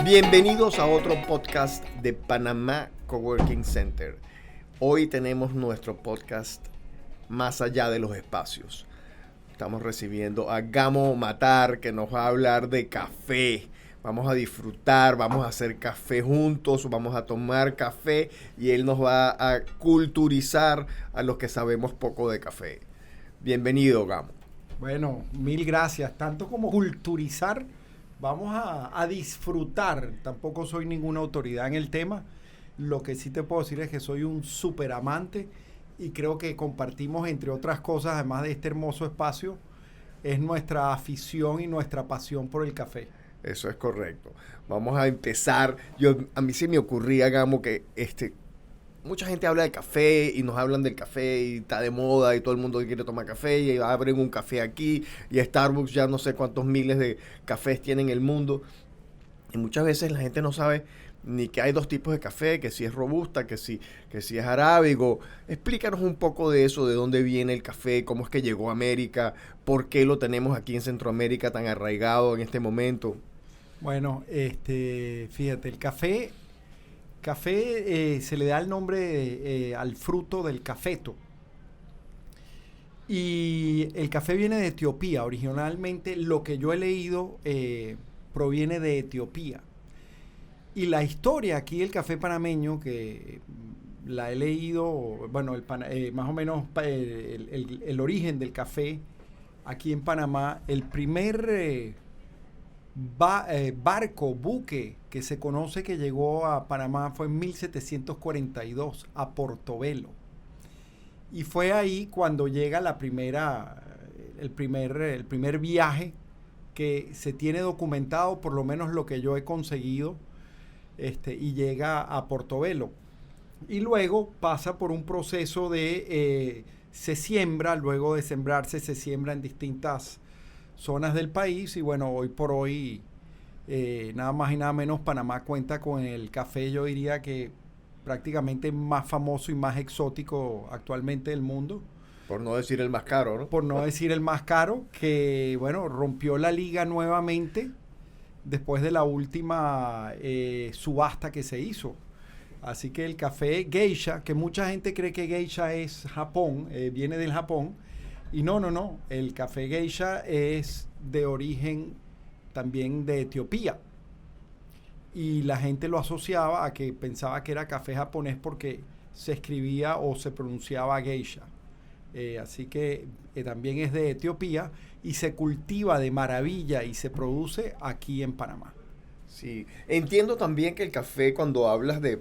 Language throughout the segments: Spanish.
Bienvenidos a otro podcast de Panamá Coworking Center. Hoy tenemos nuestro podcast Más allá de los espacios. Estamos recibiendo a Gamo Matar, que nos va a hablar de café. Vamos a disfrutar, vamos a hacer café juntos, vamos a tomar café y él nos va a culturizar a los que sabemos poco de café. Bienvenido, Gamo. Bueno, mil gracias. Tanto como culturizar, vamos a disfrutar. Tampoco soy ninguna autoridad en el tema. Lo que sí te puedo decir es que soy un súper amante y creo que compartimos, entre otras cosas, además de este hermoso espacio, es nuestra afición y nuestra pasión por el café. Eso es correcto. Vamos a empezar. A mí se me ocurría, Gamo, que mucha gente habla de café y nos hablan del café y está de moda y todo el mundo quiere tomar café y abren un café aquí y Starbucks ya no sé cuántos miles de cafés tiene en el mundo. Y muchas veces la gente no sabe ni que hay dos tipos de café, que si es robusta, que si es arábigo. Explícanos un poco de eso, de dónde viene el café, cómo es que llegó a América, por qué lo tenemos aquí en Centroamérica tan arraigado en este momento. Bueno, fíjate, el café se le da el nombre al fruto del cafeto. Y el café viene de Etiopía. Originalmente, lo que yo he leído proviene de Etiopía. Y la historia aquí del café panameño, que la he leído, bueno, más o menos el origen del café aquí en Panamá, el primer buque que se conoce que llegó a Panamá fue en 1742 a Portobelo. Y fue ahí cuando llega el primer viaje que se tiene documentado, por lo menos lo que yo he conseguido, y llega a Portobelo. Y luego pasa por un proceso de se siembra, luego de sembrarse se siembra en distintas zonas del país y bueno, hoy por hoy nada más y nada menos Panamá cuenta con el café, yo diría que prácticamente más famoso y más exótico actualmente del mundo. Por no decir el más caro, ¿no? Por no decir el más caro, que bueno, rompió la liga nuevamente después de la última subasta que se hizo. Así que el café Geisha, que mucha gente cree que Geisha es Japón, viene del Japón, y no. El café Geisha es de origen también de Etiopía. Y la gente lo asociaba a que pensaba que era café japonés porque se escribía o se pronunciaba Geisha. Así que también es de Etiopía y se cultiva de maravilla y se produce aquí en Panamá. Sí, entiendo también que el café, cuando hablas de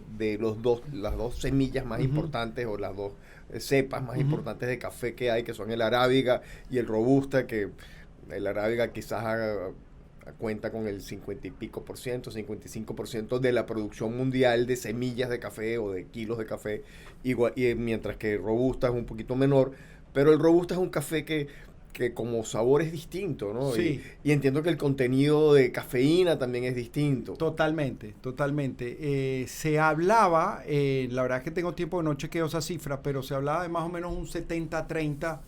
las dos semillas más importantes o las dos cepas más importantes de café que hay, que son el arábiga y el robusta, que el arábiga quizás cuenta con el 50 y pico por ciento, 55% de la producción mundial de semillas de café o de kilos de café, mientras que el robusta es un poquito menor, pero el robusta es un café que como sabor es distinto, ¿no? Sí. Y entiendo que el contenido de cafeína también es distinto. Totalmente. Se hablaba, la verdad es que tengo tiempo que no chequeo esa cifra, pero se hablaba de más o menos un 70-30,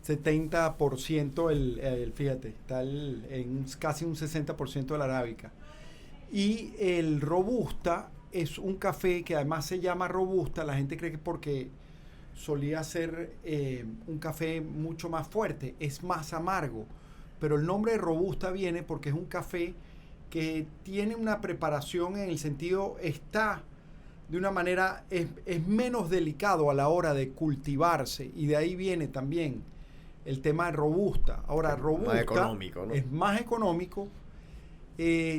70%, fíjate, está en casi un 60% de la arábica. Y el robusta es un café que además se llama robusta, la gente cree que porque solía ser un café mucho más fuerte, es más amargo, pero el nombre de robusta viene porque es un café que tiene una preparación en el sentido, está de una manera, es menos delicado a la hora de cultivarse y de ahí viene también el tema de robusta. Ahora, robusta más económico, ¿no? Es más económico.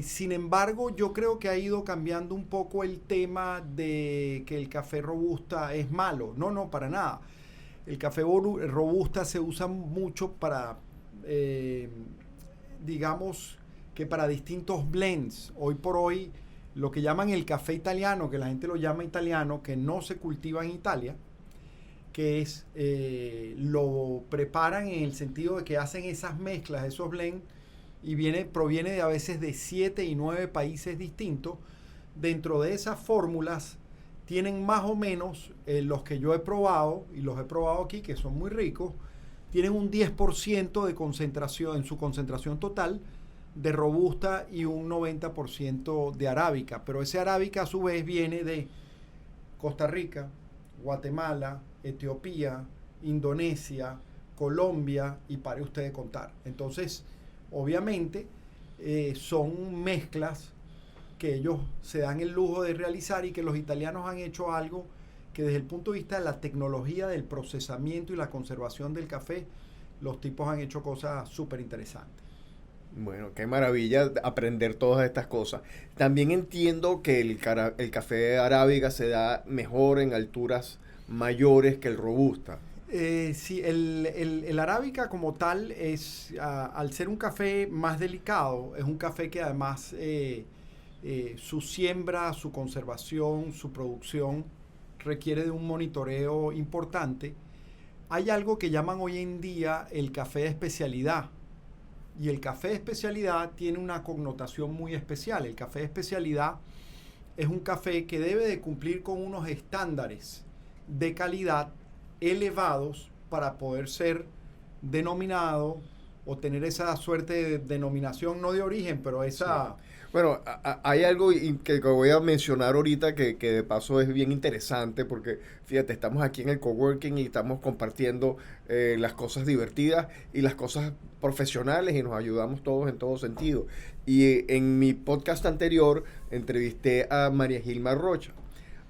Sin embargo, yo creo que ha ido cambiando un poco el tema de que el café robusta es malo. No, para nada. El café robusta se usa mucho para, digamos, que para distintos blends. Hoy por hoy, lo que llaman el café italiano, que la gente lo llama italiano, que no se cultiva en Italia, que es, lo preparan en el sentido de que hacen esas mezclas, esos blends, y proviene de a veces de 7 y 9 países distintos. Dentro de esas fórmulas tienen más o menos los que yo he probado, y los he probado aquí, que son muy ricos, tienen un 10% de concentración en su concentración total de robusta y un 90% de arábica. Pero ese arábica a su vez viene de Costa Rica, Guatemala, Etiopía, Indonesia, Colombia y pare usted de contar. Entonces, obviamente, son mezclas que ellos se dan el lujo de realizar y que los italianos han hecho algo que desde el punto de vista de la tecnología del procesamiento y la conservación del café, los tipos han hecho cosas súper interesantes. Bueno, qué maravilla aprender todas estas cosas. También entiendo que el café arábiga se da mejor en alturas mayores que el robusta. Sí, el arábica como tal es, al ser un café más delicado, es un café que además su siembra, su conservación, su producción requiere de un monitoreo importante. Hay algo que llaman hoy en día el café de especialidad. Y el café de especialidad tiene una connotación muy especial. El café de especialidad es un café que debe de cumplir con unos estándares de calidad elevados para poder ser denominado o tener esa suerte de denominación, no de origen, pero esa... Sí. Bueno, hay algo que voy a mencionar ahorita que de paso es bien interesante porque, fíjate, estamos aquí en el coworking y estamos compartiendo las cosas divertidas y las cosas profesionales y nos ayudamos todos en todo sentido. Y en mi podcast anterior entrevisté a María Gilma Rocha.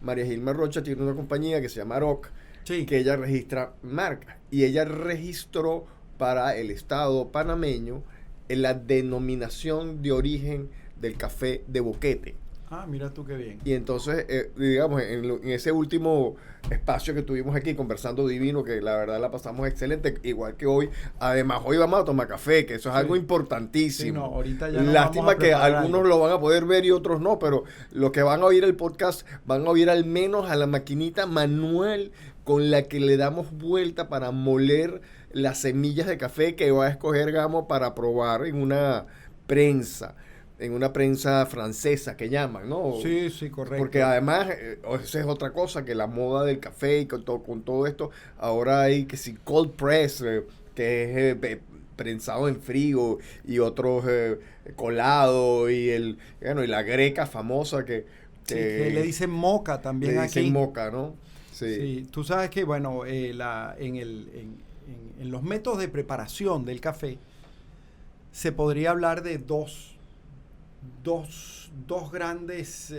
María Gilma Rocha tiene una compañía que se llama Aroc, Sí. que ella registra marcas y ella registró para el estado panameño en la denominación de origen del café de Boquete. Ah, mira tú qué bien. Y entonces, digamos, en ese último espacio que tuvimos aquí conversando divino, que la verdad la pasamos excelente, igual que hoy. Además, hoy vamos a tomar café, que eso es algo importantísimo. Sí, no, ahorita ya nos Lástima vamos a que preparar algunos algo. lo van a poder ver y otros no, pero los que van a oír el podcast van a oír al menos a la maquinita manual con la que le damos vuelta para moler las semillas de café que va a escoger Gamo para probar en una prensa francesa que llaman, ¿no? Sí, sí, correcto. Porque además, esa es otra cosa, que la moda del café y con todo esto, ahora hay que si cold press, que es prensado en frío, y otros colado, bueno, y la greca famosa Sí, que le dicen moca también le aquí. dicen moca, ¿no? Sí, tú sabes que, bueno, en los métodos de preparación del café se podría hablar de dos grandes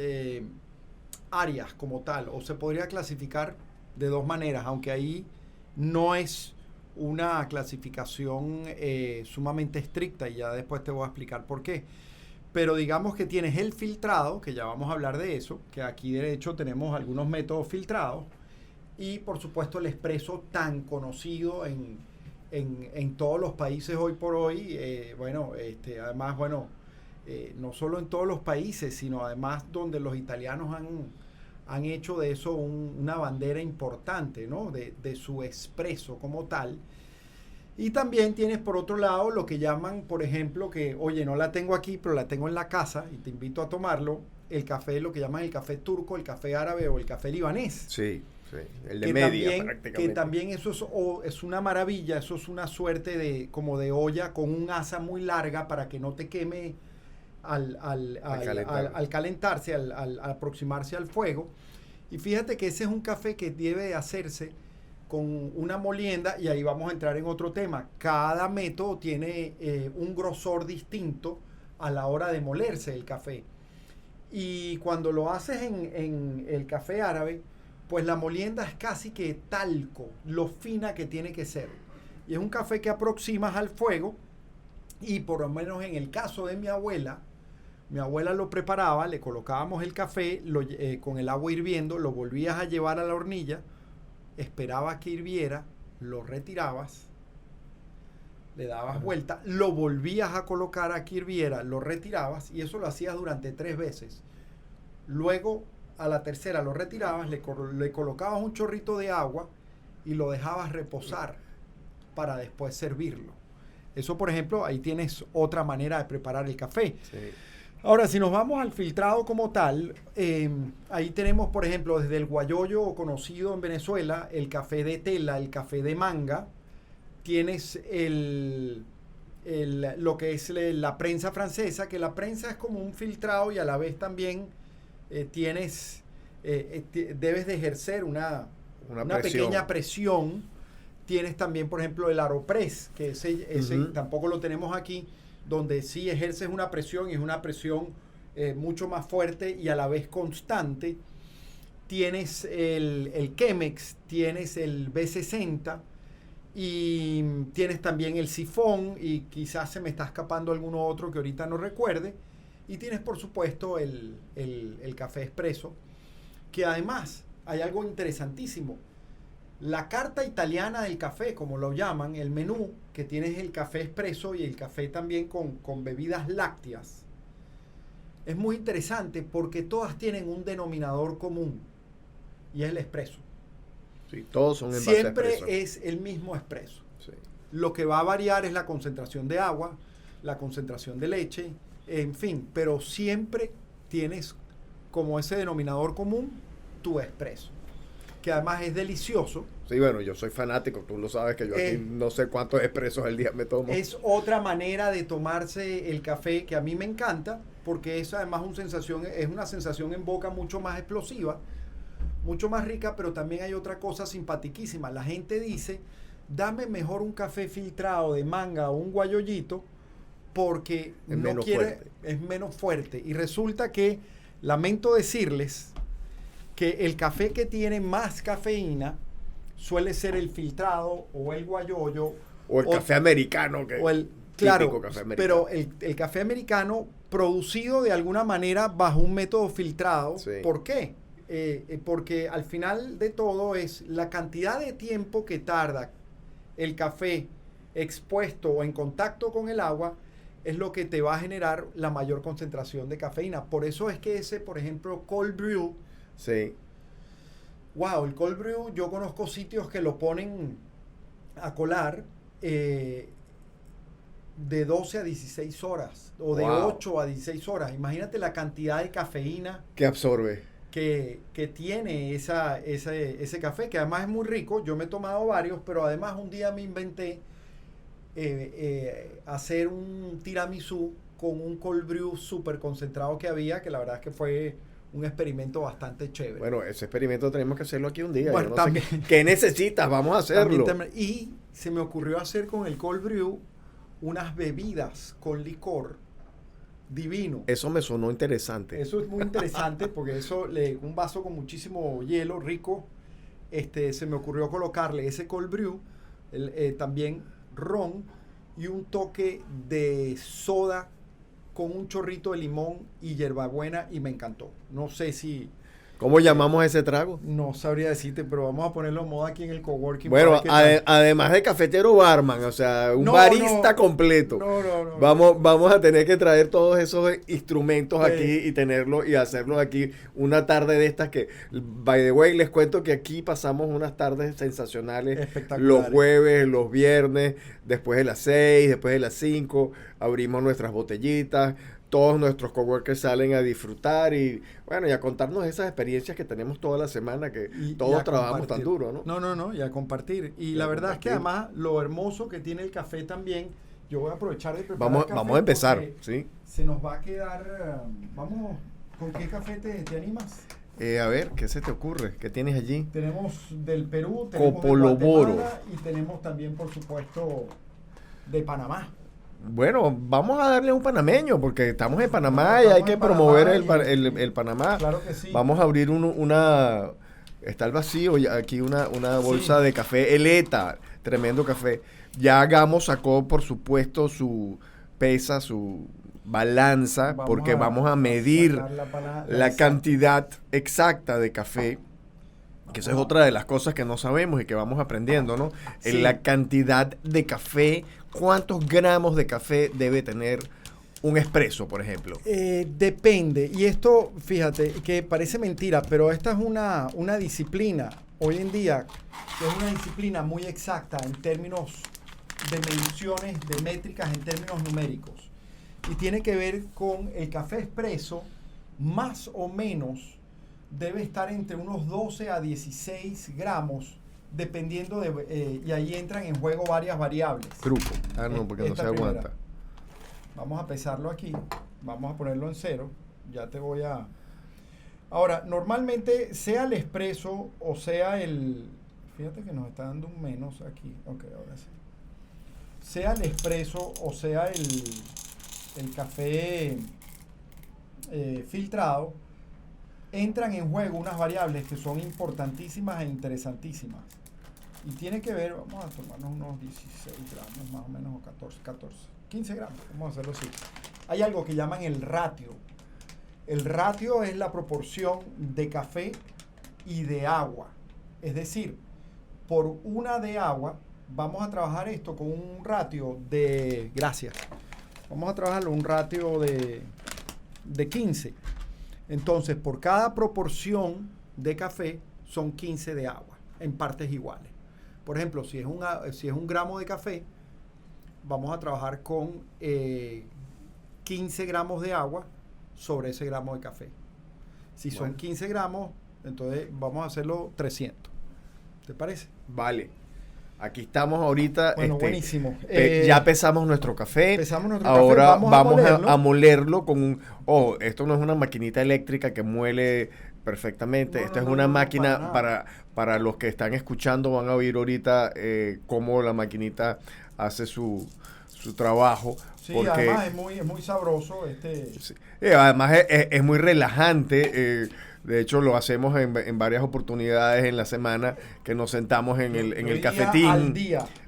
áreas como tal, o se podría clasificar de dos maneras, aunque ahí no es una clasificación sumamente estricta y ya después te voy a explicar por qué. Pero digamos que tienes el filtrado, que ya vamos a hablar de eso, que aquí de hecho tenemos algunos métodos filtrados, y por supuesto el expreso tan conocido en todos los países hoy por hoy. Además, bueno, no solo en todos los países, sino además donde los italianos han hecho de eso una bandera importante, ¿no? De su expreso como tal. Y también tienes por otro lado lo que llaman, por ejemplo, que, oye, no la tengo aquí, pero la tengo en la casa y te invito a tomarlo, el café, lo que llaman el café turco, el café árabe o el café libanés. Sí, sí, el de Que media también, prácticamente. que también eso es una maravilla, eso es una suerte como de olla con un asa muy larga para que no te queme al calentarse, al aproximarse al fuego. Y fíjate que ese es un café que debe hacerse con una molienda, y ahí vamos a entrar en otro tema. Cada método tiene un grosor distinto a la hora de molerse el café. Y cuando lo haces en el café árabe, pues la molienda es casi que talco, lo fina que tiene que ser. Y es un café que aproximas al fuego, y por lo menos en el caso de mi abuela lo preparaba, le colocábamos el café con el agua hirviendo, lo volvías a llevar a la hornilla, esperabas que hirviera, lo retirabas, le dabas vuelta, lo volvías a colocar a que hirviera, lo retirabas, y eso lo hacías durante 3 veces. Luego, a la tercera lo retirabas, le colocabas un chorrito de agua y lo dejabas reposar para después servirlo. Eso, por ejemplo, ahí tienes otra manera de preparar el café. Sí. Ahora, si nos vamos al filtrado como tal, ahí tenemos, por ejemplo, desde el guayoyo conocido en Venezuela, el café de tela, el café de manga, tienes el lo que es la prensa francesa, que la prensa es como un filtrado y a la vez también debes de ejercer una pequeña presión. Tienes también, por ejemplo, el Aeropress, que ese tampoco lo tenemos aquí, donde sí ejerces una presión y es una presión mucho más fuerte y a la vez constante. Tienes el Chemex, tienes el B60 y tienes también el sifón y quizás se me está escapando alguno otro que ahorita no recuerde. Y tienes, por supuesto, el café expreso, que además hay algo interesantísimo. La carta italiana del café, como lo llaman, el menú, que tienes el café expreso y el café también con bebidas lácteas, es muy interesante porque todas tienen un denominador común y es el expreso. Sí, todos son en base a Siempre expreso. es el mismo expreso. Sí. Lo que va a variar es la concentración de agua, la concentración de leche, en fin, pero siempre tienes como ese denominador común tu expreso, que además es delicioso. Sí, bueno, yo soy fanático, tú lo sabes que yo aquí no sé cuántos expresos al día me tomo. Es otra manera de tomarse el café que a mí me encanta, porque es además es una sensación en boca mucho más explosiva, mucho más rica, pero también hay otra cosa simpatiquísima. La gente dice, dame mejor un café filtrado de manga o un guayollito, porque es menos fuerte. Y resulta que, lamento decirles, que el café que tiene más cafeína suele ser el filtrado o el guayollo. O el café americano. Claro, café americano. pero el café americano producido de alguna manera bajo un método filtrado. Sí. ¿Por qué? Porque al final de todo es la cantidad de tiempo que tarda el café expuesto o en contacto con el agua es lo que te va a generar la mayor concentración de cafeína. Por eso es que ese, por ejemplo, cold brew. Sí. Wow, el cold brew, yo conozco sitios que lo ponen a colar de 12 a 16 horas o de 8 a 16 horas. Imagínate la cantidad de cafeína que absorbe. Que tiene ese café, que además es muy rico. Yo me he tomado varios, pero además un día me inventé hacer un tiramisú con un cold brew súper concentrado que había, que la verdad es que fue un experimento bastante chévere. Bueno, ese experimento tenemos que hacerlo aquí un día. Bueno, yo no sé ¿qué necesitas? Vamos a hacerlo. Y se me ocurrió hacer con el cold brew unas bebidas con licor divino. Eso me sonó interesante. Eso es muy interesante porque un vaso con muchísimo hielo rico, se me ocurrió colocarle ese cold brew, también ron y un toque de soda con un chorrito de limón y hierbabuena y me encantó. No sé si... ¿Cómo llamamos ese trago? No sabría decirte, pero vamos a ponerlo en moda aquí en el coworking. Bueno, además de cafetero barman, o sea, un barista completo. No. Vamos a tener que traer todos esos instrumentos aquí y tenerlo y hacerlo aquí una tarde de estas que, by the way, les cuento que aquí pasamos unas tardes sensacionales. Los jueves, los viernes, después de las 6, después de las 5, abrimos nuestras botellitas. Todos nuestros coworkers salen a disfrutar y bueno, y a contarnos esas experiencias que tenemos toda la semana, que todos trabajamos tan duro, ¿no? No, y a compartir. Y la verdad es que además lo hermoso que tiene el café también, yo voy a aprovechar de preparar Vamos a empezar, ¿sí? Se nos va a quedar, ¿con qué café te animas? A ver, ¿qué se te ocurre? ¿Qué tienes allí? Tenemos del Perú, tenemos Copoloboro. de Guatemala y tenemos también, por supuesto, de Panamá. Bueno, vamos a darle un panameño porque estamos en Panamá y hay que promover el Panamá. Claro que sí. Vamos a abrir está el vacío aquí una bolsa de café Eleta, tremendo café. Ya Gamo sacó, por supuesto, su pesa, su balanza, porque vamos a medir la cantidad exacta de café. Que esa es otra de las cosas que no sabemos y que vamos aprendiendo, ¿no? Sí. En la cantidad de café, ¿cuántos gramos de café debe tener un espresso, por ejemplo? Depende. Y esto, fíjate, que parece mentira, pero esta es una disciplina hoy en día, que es una disciplina muy exacta en términos de mediciones, de métricas, en términos numéricos. Y tiene que ver con el café espresso, más o menos debe estar entre unos 12 a 16 gramos dependiendo de... y ahí entran en juego varias variables. Truco. Ah, no, porque no Esta se aguanta. primera. Vamos a pesarlo aquí. Vamos a ponerlo en 0. Ya te voy a... Ahora, normalmente, sea el espresso o sea el... Fíjate que nos está dando un menos aquí. Ok, ahora sí. Sea el espresso o sea el café filtrado, entran en juego unas variables que son importantísimas e interesantísimas. Y tiene que ver, vamos a tomarnos unos 16 gramos más o menos, o 14, 15 gramos, vamos a hacerlo así. Hay algo que llaman el ratio. El ratio es la proporción de café y de agua. Es decir, por una de agua, vamos a trabajar esto con un ratio de... Gracias. Vamos a trabajarlo un ratio de 15. Entonces, por cada proporción de café, son 15 de agua, en partes iguales. Por ejemplo, si es un gramo de café, vamos a trabajar con 15 gramos de agua sobre ese gramo de café. Si son 15 gramos, entonces vamos a hacerlo 300. ¿Te parece? Vale. Aquí estamos ahorita. Bueno, buenísimo. Ya pesamos nuestro café. Ahora vamos a molerlo con un... Ojo, esto no es una maquinita eléctrica que muele perfectamente. Esta es una máquina para los que están escuchando. Van a oír ahorita cómo la maquinita hace su trabajo. Sí, además es muy sabroso. Sí. Además es muy relajante. De hecho, lo hacemos en varias oportunidades en la semana, que nos sentamos en el cafetín.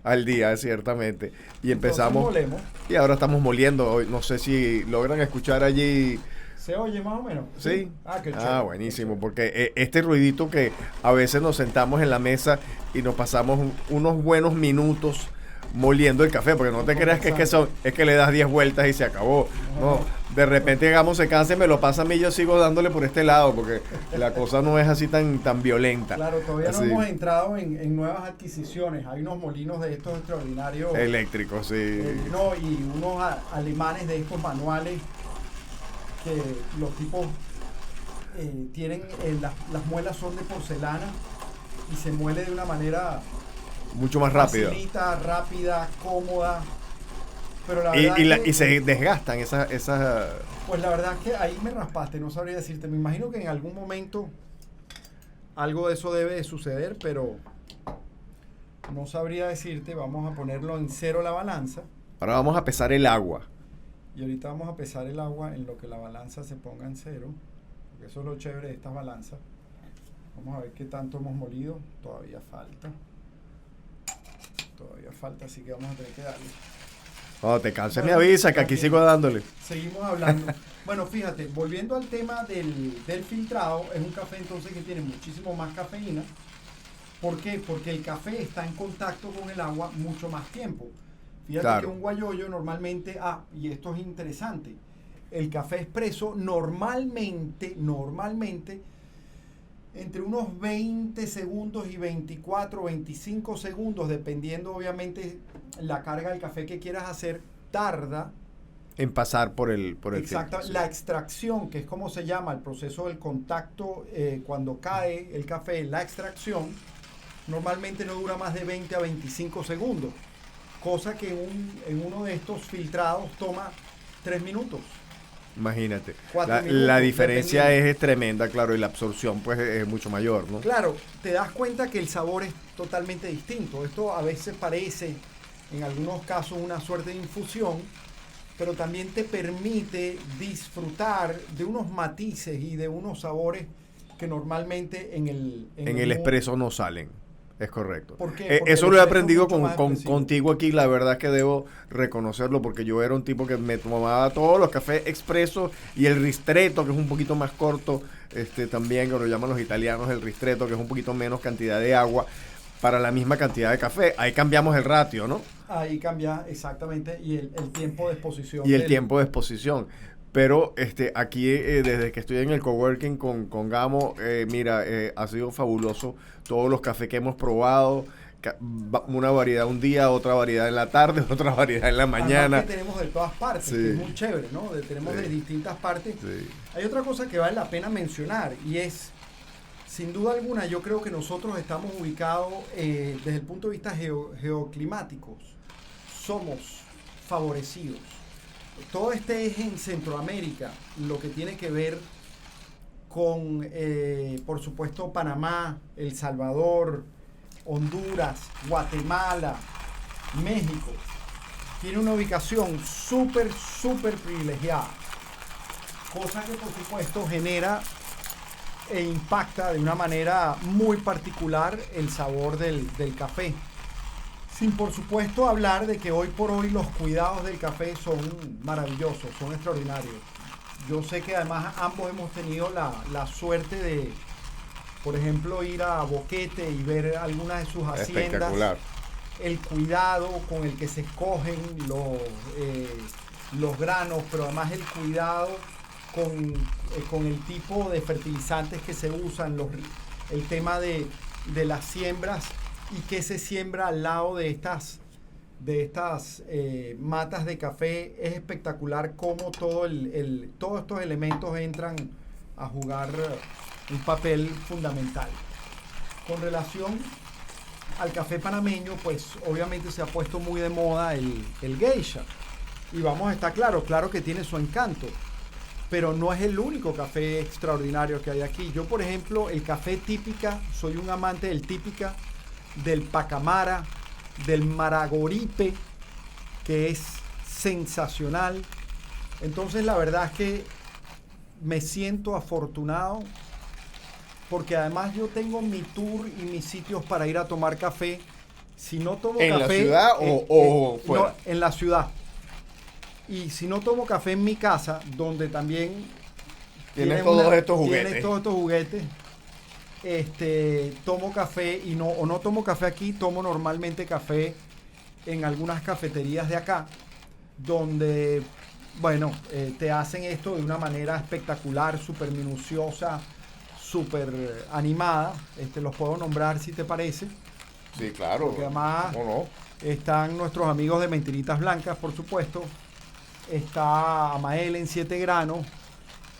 Al día, ciertamente. Y empezamos. Molemos. Y ahora estamos moliendo. No sé si logran escuchar allí. ¿Se oye más o menos? Sí. Qué chévere, buenísimo. Porque este ruidito que a veces nos sentamos en la mesa y nos pasamos unos buenos minutos moliendo el café, porque no te creas que es que le das 10 vueltas y se acabó. No, de repente digamos se cansa y me lo pasa a mí, yo sigo dándole por este lado, porque la cosa no es así tan violenta. Claro, todavía no hemos entrado en nuevas adquisiciones. Hay unos molinos de estos extraordinarios. Eléctricos, sí. Y unos alemanes de estos manuales que los tipos tienen, las muelas son de porcelana y se muele de una manera... mucho más rápida. Facilita, rápida, cómoda. Pero la verdad y se desgastan esas... Pues la verdad es que ahí me raspaste, no sabría decirte. Me imagino que en algún momento algo de eso debe de suceder, pero no sabría decirte. Vamos a ponerlo en 0 la balanza. Ahora vamos a pesar el agua. Y ahorita vamos a pesar el agua en lo que la balanza se ponga en 0. Porque eso es lo chévere de estas balanzas. Vamos a ver qué tanto hemos molido. Todavía falta, así que vamos a tener que darle. Cuando te canses me avisa, que aquí sigo dándole. Seguimos hablando. Bueno, fíjate, volviendo al tema del filtrado, es un café entonces que tiene muchísimo más cafeína. ¿Por qué? Porque el café está en contacto con el agua mucho más tiempo. Fíjate que un guayoyo normalmente, y esto es interesante, el café expreso normalmente, entre unos 20 segundos y 24, 25 segundos, dependiendo obviamente la carga del café que quieras hacer, tarda en pasar por el exacto, filtro, sí. La extracción, que es como se llama el proceso del contacto cuando cae el café, la extracción, normalmente no dura más de 20 a 25 segundos, cosa que en uno de estos filtrados toma 3 minutos. Imagínate, 4 minutos, la diferencia es tremenda, claro, y la absorción pues es mucho mayor, ¿no? Claro, te das cuenta que el sabor es totalmente distinto. Esto a veces parece, en algunos casos, una suerte de infusión, pero también te permite disfrutar de unos matices y de unos sabores que normalmente en el expreso no salen. Es correcto. ¿Por qué? Eso lo he aprendido contigo aquí. La verdad es que debo reconocerlo, porque yo era un tipo que me tomaba todos los cafés expresos y el ristretto, que es un poquito más corto, también, que lo llaman los italianos el ristretto, que es un poquito menos cantidad de agua para la misma cantidad de café. Ahí cambiamos el ratio, ¿no? Ahí cambia exactamente, y el tiempo de exposición. Y el tiempo de exposición. Pero aquí, desde que estoy en el coworking con Gamo, mira, ha sido fabuloso todos los cafés que hemos probado. Una variedad un día, otra variedad en la tarde, otra variedad en la mañana. Además que tenemos de todas partes, sí. Que es muy chévere, ¿no? Tenemos de distintas partes. Sí. Hay otra cosa que vale la pena mencionar, y es, Sin duda alguna, yo creo que nosotros estamos ubicados desde el punto de vista geoclimáticos. Somos favorecidos. Todo este eje en Centroamérica, lo que tiene que ver con, por supuesto, Panamá, El Salvador, Honduras, Guatemala, México, tiene una ubicación súper privilegiada. Cosa que, por supuesto, genera e impacta de una manera muy particular el sabor del café. Sin, por supuesto, hablar de que hoy por hoy los cuidados del café son maravillosos, son extraordinarios. Yo sé que además ambos hemos tenido la suerte de, por ejemplo, ir a Boquete y ver algunas de sus haciendas. Espectacular. El cuidado con el que se escogen los granos, pero además el cuidado con el tipo de fertilizantes que se usan, el tema de las siembras y qué se siembra al lado de estas matas de café. Es espectacular cómo todos estos elementos entran a jugar un papel fundamental. Con relación al café panameño, pues obviamente se ha puesto muy de moda el geisha. Y vamos a estar claro que tiene su encanto, pero no es el único café extraordinario que hay aquí. Yo, por ejemplo, el café típica, soy un amante del típica, del pacamara, del maragoripe, que es sensacional. Entonces, la verdad es que me siento afortunado porque además yo tengo mi tour y mis sitios para ir a tomar café. Si no tomo ¿En café... la ciudad o fuera? No, en la ciudad. Y si no tomo café en mi casa, donde también... Tienes todos estos juguetes. Tienes todos estos juguetes. Tomo café o no tomo café aquí, tomo normalmente café en algunas cafeterías de acá, donde, bueno, te hacen esto de una manera espectacular, súper minuciosa, súper animada. Los puedo nombrar si te parece. Sí, claro. Porque además están nuestros amigos de Mentiritas Blancas, por supuesto. Está Amael en 7 granos.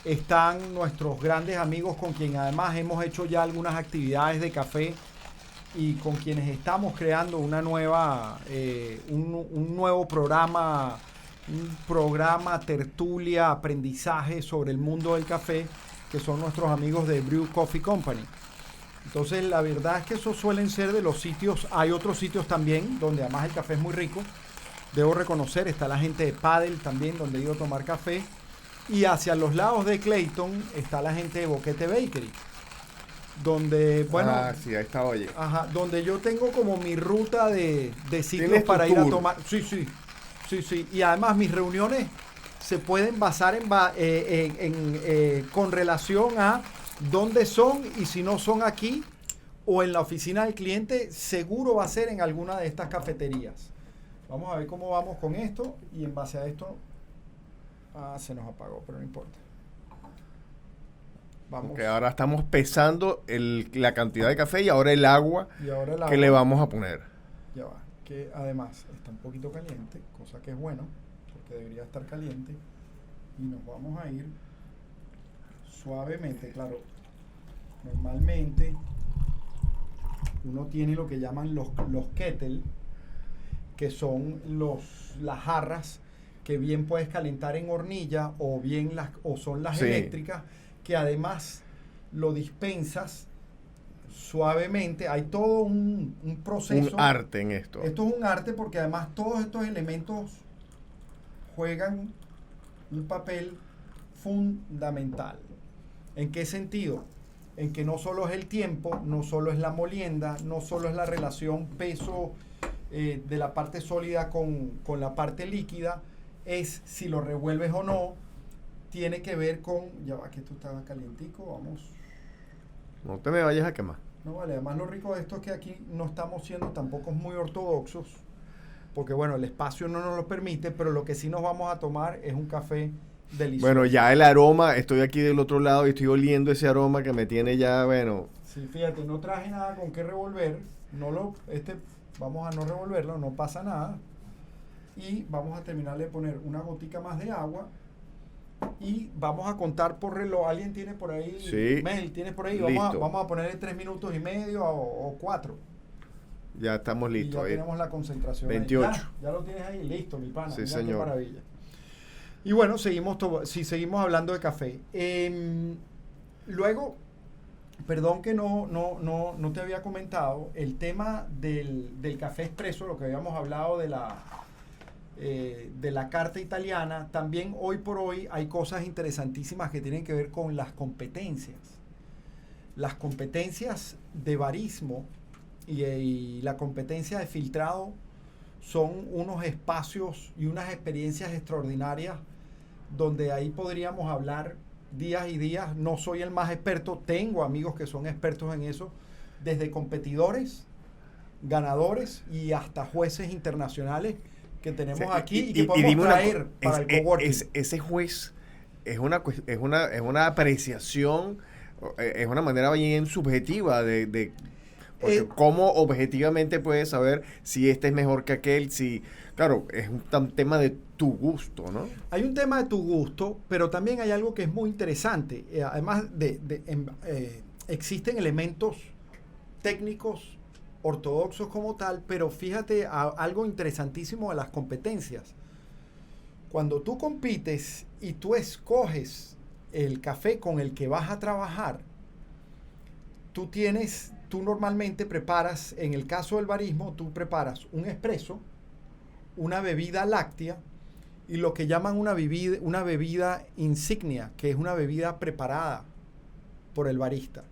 Están nuestros grandes amigos con quien además hemos hecho ya algunas actividades de café y con quienes estamos creando una nueva, un nuevo programa, tertulia, aprendizaje sobre el mundo del café, que son nuestros amigos de Brew Coffee Company. Entonces, la verdad es que esos suelen ser de los sitios. Hay otros sitios también donde además el café es muy rico. Debo reconocer, está la gente de Paddle también, donde he ido a tomar café. Y hacia los lados de Clayton está la gente de Boquete Bakery, donde, bueno... sí, ahí está, oye. Ajá, donde yo tengo como mi ruta de sitios para ir a tomar... Sí. Y además mis reuniones se pueden basar con relación a dónde son, y si no son aquí o en la oficina del cliente, seguro va a ser en alguna de estas cafeterías. Vamos a ver cómo vamos con esto, y en base a esto... se nos apagó, pero no importa. Vamos. Okay, ahora estamos pesando la cantidad de café y ahora el agua que le vamos a poner. Ya va, que además está un poquito caliente, cosa que es bueno, porque debería estar caliente. Y nos vamos a ir suavemente, claro. Normalmente uno tiene lo que llaman los kettle, que son las jarras que bien puedes calentar en hornilla o son las eléctricas, que además lo dispensas suavemente. Hay todo un proceso. Un arte en esto. Esto es un arte porque además todos estos elementos juegan un papel fundamental. ¿En qué sentido? En que no solo es el tiempo, no solo es la molienda, no solo es la relación peso de la parte sólida con la parte líquida, es si lo revuelves o no. Tiene que ver con... Ya va, que esto estaba calientico, vamos. No te me vayas a quemar. No, vale, además lo rico de esto es que aquí no estamos siendo tampoco muy ortodoxos, porque bueno, el espacio no nos lo permite, pero lo que sí nos vamos a tomar es un café delicioso. Bueno, ya el aroma, estoy aquí del otro lado y estoy oliendo ese aroma que me tiene ya, bueno... Sí, fíjate, no traje nada con qué revolver, vamos a no revolverlo, no pasa nada. Y vamos a terminar de poner una gotica más de agua Y vamos a contar por reloj. ¿Alguien tiene por ahí? Sí. Mel, ¿tienes por ahí? Listo. Vamos a ponerle 3 minutos y medio o 4. Ya estamos Y listos. ya Ahí. tenemos la concentración. 28. Ahí. Ya lo tienes ahí, listo, mi pana. Sí, Mira señor. qué maravilla. Y bueno, seguimos hablando de café. Luego, perdón que no te había comentado, el tema del café expreso, lo que habíamos hablado de la carta italiana, también hoy por hoy hay cosas interesantísimas que tienen que ver con las competencias. Las competencias de barismo y la competencia de filtrado son unos espacios y unas experiencias extraordinarias donde ahí podríamos hablar días y días. No soy el más experto, tengo amigos que son expertos en eso, desde competidores, ganadores y hasta jueces internacionales que tenemos aquí y que podemos traer para el coworking. Ese juez es una apreciación, es una manera bien subjetiva de porque cómo objetivamente puedes saber si este es mejor que aquel, si, claro, es un tema de tu gusto, ¿no? Hay un tema de tu gusto, pero también hay algo que es muy interesante. Además existen elementos técnicos ortodoxos como tal, pero fíjate algo interesantísimo de las competencias. Cuando tú compites y tú escoges el café con el que vas a trabajar, tú normalmente preparas, en el caso del barismo, tú preparas un espresso, una bebida láctea y lo que llaman una bebida insignia, que es una bebida preparada por el barista.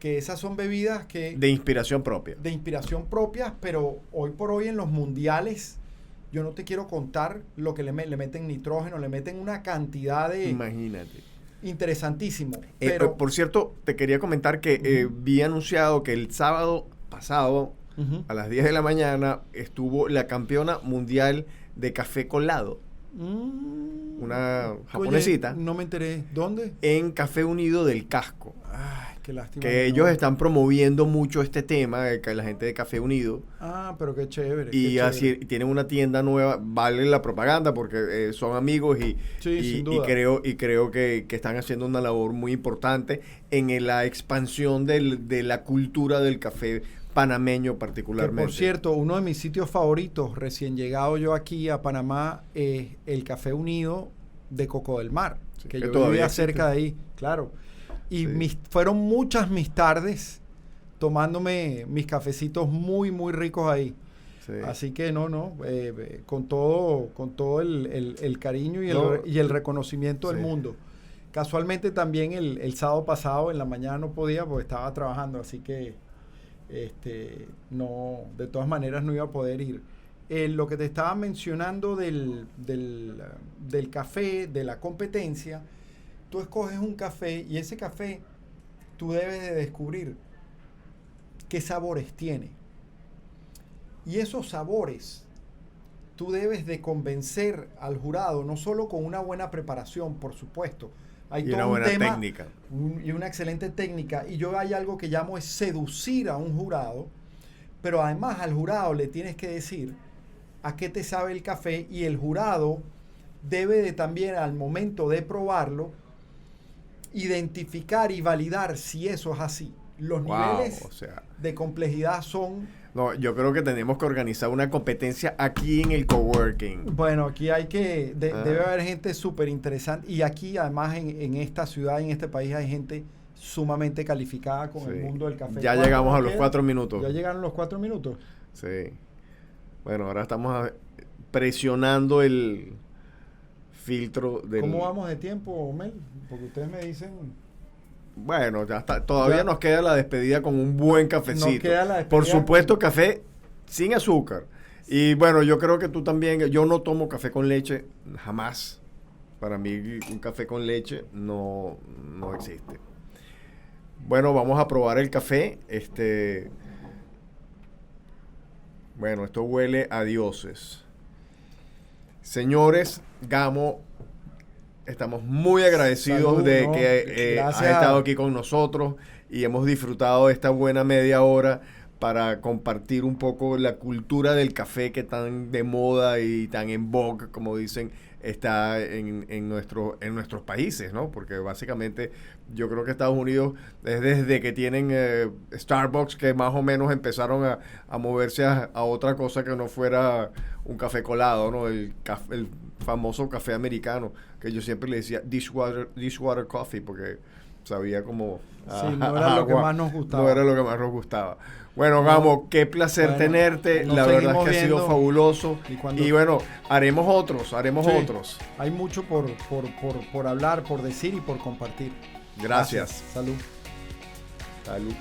Que esas son bebidas que... De inspiración propia. De inspiración propia, pero hoy por hoy en los mundiales, yo no te quiero contar lo que le meten nitrógeno, le meten una cantidad de... Imagínate. Interesantísimo. Pero, por cierto, te quería comentar que vi anunciado que el sábado pasado, a las 10 de la mañana, estuvo la campeona mundial de café colado. Una japonesita. Oye, no me enteré. ¿Dónde? En Café Unido del Casco. Ay, qué lástima. Que ellos están promoviendo mucho este tema, la gente de Café Unido. Ah, pero qué chévere. Y qué así chévere. tienen una tienda nueva, vale la propaganda porque son amigos sin duda. y creo que están haciendo una labor muy importante en la expansión de la cultura del café panameño particularmente. Que, por cierto, uno de mis sitios favoritos, recién llegado yo aquí a Panamá, es el Café Unido de Coco del Mar, Sí, que que yo todavía vivía existe. cerca de ahí, claro. Y Sí. fueron muchas mis tardes tomándome mis cafecitos muy, muy ricos ahí. Sí. Así que con todo el cariño y el reconocimiento del mundo. Casualmente también el sábado pasado en la mañana no podía porque estaba trabajando, así que de todas maneras no iba a poder ir. Lo que te estaba mencionando del café, de la competencia, tú escoges un café y ese café tú debes de descubrir qué sabores tiene. Y esos sabores tú debes de convencer al jurado, no solo con una buena preparación, por supuesto. Hay Y todo una un buena tema técnica. y una excelente técnica. Y yo hay algo que llamo es seducir a un jurado, pero además al jurado le tienes que decir a qué te sabe el café y el jurado debe de también al momento de probarlo identificar y validar si eso es así. Los niveles de complejidad son... No, yo creo que tenemos que organizar una competencia aquí en el coworking. Bueno, aquí debe haber gente súper interesante. Y aquí, además, en esta ciudad, en este país, hay gente sumamente calificada con el mundo del café. Ya llegamos a los 4 minutos. ¿Ya llegaron los 4 minutos? Sí. Bueno, ahora estamos presionando el filtro del... ¿Cómo vamos de tiempo, Mel? Porque ustedes me dicen... Bueno, ya está. Todavía nos queda la despedida con un buen cafecito. Nos queda la despedida. Por supuesto, café sin azúcar. Y bueno, yo creo que tú también. Yo no tomo café con leche jamás. Para mí un café con leche no existe. Bueno, vamos a probar el café. Bueno, esto huele a dioses. Señores, Gamo, estamos muy agradecidos de que has estado aquí con nosotros y hemos disfrutado de esta buena media hora para compartir un poco la cultura del café que tan de moda y tan en vogue, como dicen, está en nuestros países, ¿no? Porque básicamente yo creo que Estados Unidos es desde que tienen Starbucks que más o menos empezaron a moverse a otra cosa que no fuera un café colado, ¿no? El famoso café americano, que yo siempre le decía dishwater coffee, porque sabía como sí, no era lo que más nos gustaba. No era lo que más nos gustaba. Bueno, Gamo, qué placer tenerte. La verdad es que ha sido fabuloso. Y bueno, haremos otros. Hay mucho por hablar, por decir y por compartir. Gracias. Salud. Salud.